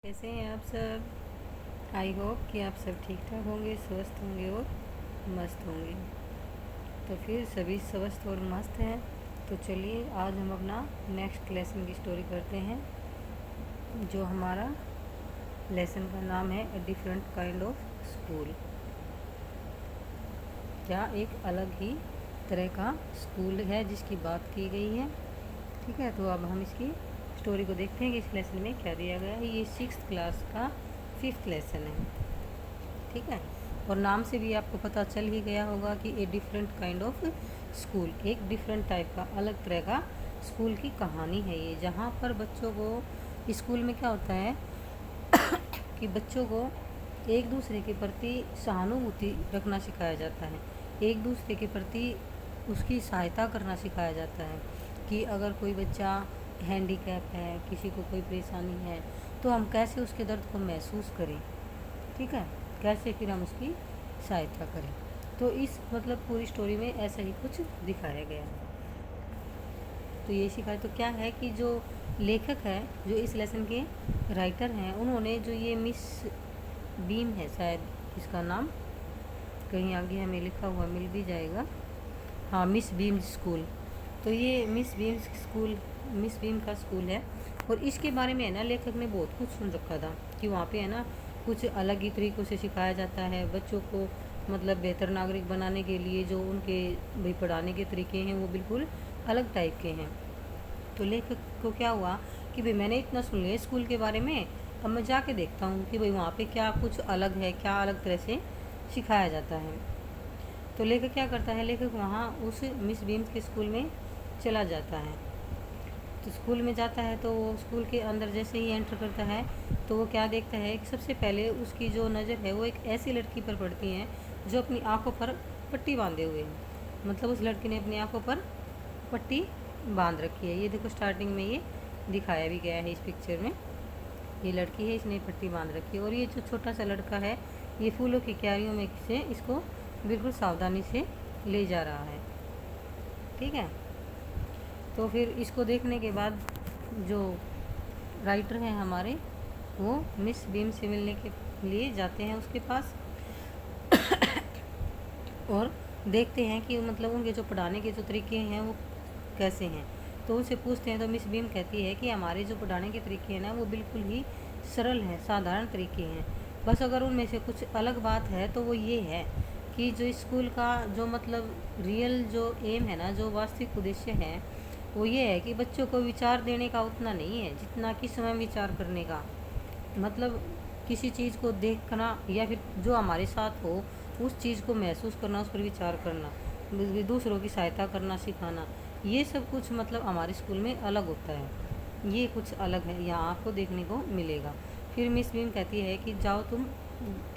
कैसे हैं आप सब। आई होप कि आप सब ठीक ठाक होंगे, स्वस्थ होंगे और मस्त होंगे। तो फिर सभी स्वस्थ और मस्त हैं। तो चलिए आज हम अपना नेक्स्ट लेसन की स्टोरी करते हैं। जो हमारा लेसन का नाम है a different kind of school, या एक अलग ही तरह का स्कूल है जिसकी बात की गई है। ठीक है, तो अब हम इसकी स्टोरी को देखते हैं कि इस लेसन में क्या दिया गया है। ये 6th क्लास का 5th लेसन है। ठीक है, और नाम से भी आपको पता चल ही गया होगा कि a different kind of school, एक डिफरेंट टाइप का, अलग तरह का स्कूल की कहानी है ये। जहाँ पर बच्चों को स्कूल में क्या होता है कि बच्चों को एक दूसरे के प्रति सहानुभूति रखना सिखाया जाता है, एक दूसरे के प्रति उसकी सहायता करना सिखाया जाता है कि अगर कोई बच्चा हैंडीकैप है, किसी को कोई परेशानी है, तो हम कैसे उसके दर्द को महसूस करें। ठीक है, कैसे फिर हम उसकी सहायता करें। तो इस मतलब पूरी स्टोरी में ऐसा ही कुछ दिखाया गया है। तो ये सिखाया तो क्या है कि जो लेखक है, जो इस लेसन के राइटर हैं, उन्होंने जो ये मिस बीम है, शायद इसका नाम कहीं आगे हमें लिखा हुआ मिल भी जाएगा, हाँ, मिस बीम स्कूल। तो ये मिस बीम का स्कूल है। और इसके बारे में है ना, लेखक ने बहुत कुछ सुन रखा था कि वहाँ पे है ना कुछ अलग ही तरीक़ों से सिखाया जाता है बच्चों को, मतलब बेहतर नागरिक बनाने के लिए जो उनके भाई पढ़ाने के तरीके हैं वो बिल्कुल अलग टाइप के हैं। तो लेखक को क्या हुआ कि भाई मैंने इतना सुन लिया स्कूल के बारे में, अब मैं जाके देखता हूँ कि भाई वहाँ पे क्या कुछ अलग है, क्या अलग तरह से सिखाया जाता है। तो लेखक क्या करता है, लेखक वहाँ उस मिस बीम्स के स्कूल में चला जाता है। तो स्कूल में जाता है तो वो स्कूल के अंदर जैसे ही एंटर करता है तो वो क्या देखता है कि सबसे पहले उसकी जो नज़र है वो एक ऐसी लड़की पर पड़ती है जो अपनी आंखों पर पट्टी बांधे हुए है। मतलब उस लड़की ने अपनी आंखों पर पट्टी बांध रखी है। ये देखो स्टार्टिंग में ये दिखाया भी गया है इस पिक्चर में। ये लड़की है, इसने पट्टी बांध रखी है, और ये जो छोटा सा लड़का है ये फूलों की क्यारियों में से इसको बिल्कुल सावधानी से ले जा रहा है। ठीक है, तो फिर इसको देखने के बाद जो राइटर हैं हमारे, वो मिस बीम से मिलने के लिए जाते हैं उसके पास और देखते हैं कि मतलब उनके जो पढ़ाने के जो तरीके हैं वो कैसे हैं। तो उनसे पूछते हैं तो मिस बीम कहती है कि हमारे जो पढ़ाने के तरीके हैं ना वो बिल्कुल ही सरल हैं, साधारण तरीके हैं। बस अगर उनमें से कुछ अलग बात है तो वो ये है कि जो स्कूल का जो मतलब रियल जो एम है ना, जो वास्तविक उद्देश्य है, वो ये है कि बच्चों को विचार देने का उतना नहीं है जितना कि स्वयं विचार करने का। मतलब किसी चीज़ को देखना या फिर जो हमारे साथ हो उस चीज़ को महसूस करना, उस पर विचार करना, दूसरों की सहायता करना सिखाना, ये सब कुछ मतलब हमारे स्कूल में अलग होता है। ये कुछ अलग है, यहाँ आपको देखने को मिलेगा। फिर मिस बीम कहती है कि जाओ तुम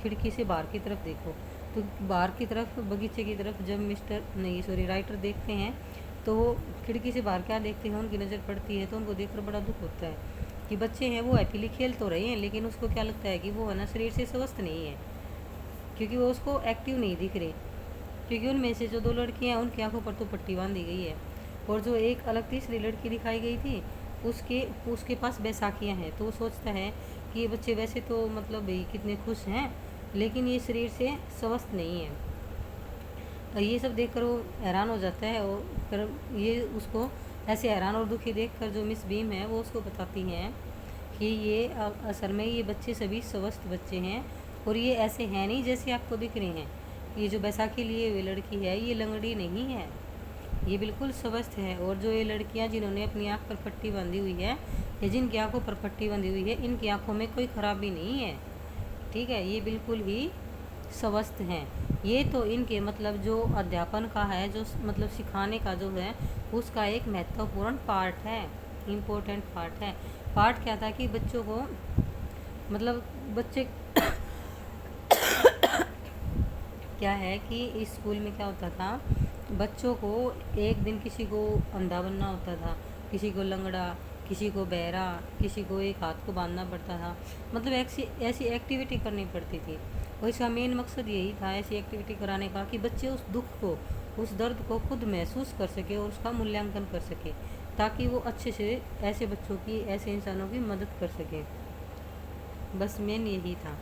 खिड़की से बाहर की तरफ देखो। तो बाहर की तरफ, बगीचे की तरफ जब राइटर देखते हैं तो वो खिड़की से बाहर क्या देखते हैं, उनकी नज़र पड़ती है तो उनको देखकर बड़ा दुख होता है कि बच्चे हैं वो हैप्पीली खेल तो रहे हैं, लेकिन उसको क्या लगता है कि वो है ना शरीर से स्वस्थ नहीं है, क्योंकि वो उसको एक्टिव नहीं दिख रही। क्योंकि उनमें से जो 2 लड़कियां हैं उनकी आंखों पर तो पट्टी बांधी गई है, और जो एक अलग तीसरी लड़की दिखाई गई थी उसके उसके पास बैसाखियाँ हैं। तो वो सोचता है कि ये बच्चे वैसे तो मतलब भाई कितने खुश हैं, लेकिन ये शरीर से स्वस्थ नहीं है। और ये सब देखकर वो हैरान हो जाता है, और फिर ये उसको ऐसे हैरान और दुखी देखकर जो मिस बीम है वो उसको बताती हैं कि ये असल में ये बच्चे सभी स्वस्थ बच्चे हैं, और ये ऐसे हैं नहीं जैसे आपको दिख रहे हैं। ये जो बैसाखी लिए हुई लड़की है ये लंगड़ी नहीं है, ये बिल्कुल स्वस्थ है। और जो ये लड़कियां जिन्होंने अपनी आँख पर पट्टी बांधी हुई है, या जिनकी आँखों पर पट्टी बांधी हुई है, इनकी आँखों में कोई खराबी नहीं है। ठीक है, ये बिल्कुल ही स्वस्थ हैं। ये तो इनके मतलब जो अध्यापन का है, जो मतलब सिखाने का जो है, उसका एक महत्वपूर्ण पार्ट है, इम्पोर्टेंट पार्ट है। पार्ट क्या था कि बच्चों को मतलब बच्चे क्या है कि इस स्कूल में क्या होता था, बच्चों को एक दिन किसी को अंधा बनना होता था, किसी को लंगड़ा, किसी को बहरा, किसी को एक हाथ को बांधना पड़ता था। मतलब ऐसी ऐसी एक्टिविटी करनी पड़ती थी, और इसका मेन मकसद यही था ऐसी एक्टिविटी कराने का कि बच्चे उस दुख को, उस दर्द को खुद महसूस कर सके और उसका मूल्यांकन कर सके, ताकि वो अच्छे से ऐसे बच्चों की, ऐसे इंसानों की मदद कर सकें। बस मेन यही था।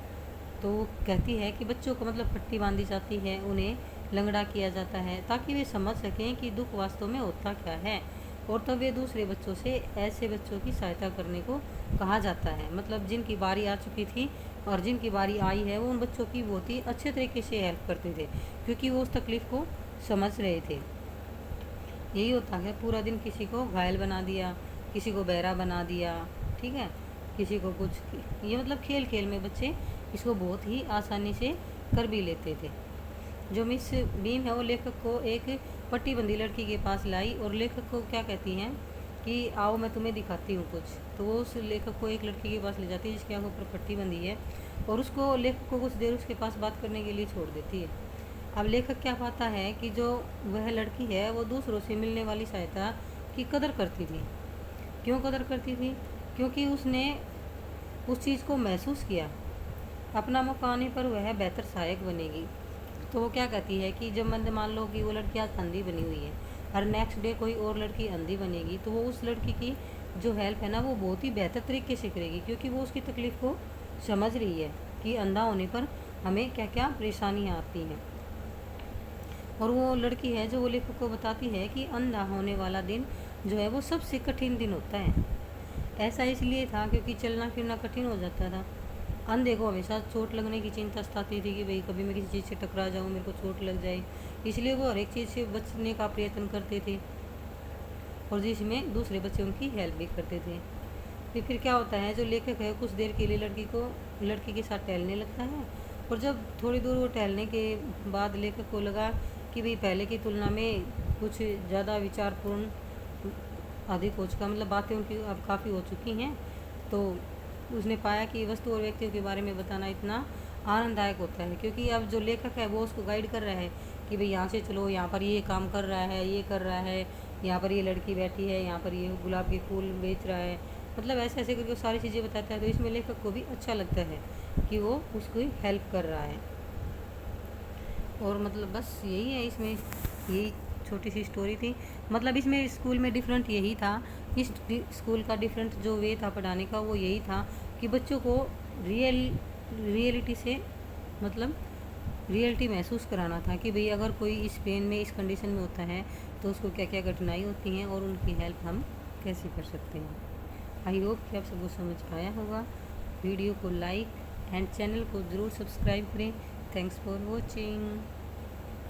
तो वो कहती है कि बच्चों को मतलब पट्टी बांधी जाती है, उन्हें लंगड़ा किया जाता है ताकि वे समझ सकें कि दुख वास्तव में होता क्या है, और तब वे दूसरे बच्चों से ऐसे बच्चों की सहायता करने को कहा जाता है। मतलब जिनकी बारी आ चुकी थी और जिनकी बारी आई है, वो उन बच्चों की बहुत ही अच्छे तरीके से हेल्प करते थे, क्योंकि वो उस तकलीफ़ को समझ रहे थे। यही होता है, पूरा दिन किसी को घायल बना दिया, किसी को बहरा बना दिया, ठीक है, किसी को कुछ। ये मतलब खेल खेल में बच्चे इसको बहुत ही आसानी से कर भी लेते थे। जो मिस बीम है वो लेखक को एक पट्टी बंदी लड़की के पास लाई और लेखक को क्या कहती हैं कि आओ मैं तुम्हें दिखाती हूँ कुछ। तो वो उस लेखक को एक लड़की के पास ले जाती है जिसकी आंखों पर पट्टी बंदी है, और उसको लेखक को कुछ देर उसके पास बात करने के लिए छोड़ देती है। अब लेखक क्या पाता है कि जो वह लड़की है वो दूसरों से मिलने वाली सहायता की कदर करती थी। क्यों कदर करती थी? क्योंकि उसने उस चीज़ को महसूस किया। अपना मौका आने पर वह बेहतर सहायक बनेगी। तो वो क्या कहती है कि जब मान लो कि वो लड़की आज अंधी बनी हुई है और नेक्स्ट डे कोई और लड़की अंधी बनेगी, तो वो उस लड़की की जो हेल्प है ना वो बहुत ही बेहतर तरीके से करेगी, क्योंकि वो उसकी तकलीफ़ को समझ रही है कि अंधा होने पर हमें क्या क्या परेशानियाँ आती हैं। और वो लड़की है जो वो लेखक को बताती है कि अंधा होने वाला दिन जो है वो सबसे कठिन दिन होता है। ऐसा इसलिए था क्योंकि चलना फिरना कठिन हो जाता था। अंधे को हमेशा चोट लगने की चिंता सताती थी कि भाई कभी मैं किसी चीज़ से टकरा जाऊँ, मेरे को चोट लग जाए, इसलिए वो हर एक चीज़ से बचने का प्रयत्न करते थे, और जिसमें दूसरे बच्चे उनकी हेल्प भी करते थे। फिर क्या होता है, जो लेखक है कुछ देर के लिए लड़की के साथ टहलने लगता है, और जब थोड़ी दूर वो टहलने के बाद लेखक को लगा कि भाई पहले की तुलना में कुछ ज़्यादा विचारपूर्ण अधिक हो चुका, मतलब बातें उनकी अब काफ़ी हो चुकी हैं, तो उसने पाया कि वस्तु और व्यक्तियों के बारे में बताना इतना आनंददायक होता है, क्योंकि अब जो लेखक है वो उसको गाइड कर रहा है कि भाई यहाँ से चलो, यहाँ पर ये काम कर रहा है, ये कर रहा है, यहाँ पर ये लड़की बैठी है, यहाँ पर ये गुलाब के फूल बेच रहा है, मतलब ऐसे ऐसे करके सारी चीज़ें बताता है। तो इसमें लेखक को भी अच्छा लगता है कि वो उसकी हेल्प कर रहा है। और मतलब बस यही है इसमें, यही छोटी सी स्टोरी थी। मतलब इसमें स्कूल में डिफरेंट यही था, इस स्कूल का डिफरेंट जो वे था पढ़ाने का वो यही था कि बच्चों को रियलिटी से मतलब रियलिटी महसूस कराना था कि भाई अगर कोई इस पेन में इस कंडीशन में होता है तो उसको क्या क्या कठिनाई होती हैं और उनकी हेल्प हम कैसे कर सकते हैं। आई होप कि आप सबको समझ आया होगा। वीडियो को लाइक एंड चैनल को ज़रूर सब्सक्राइब करें। Thanks for watching.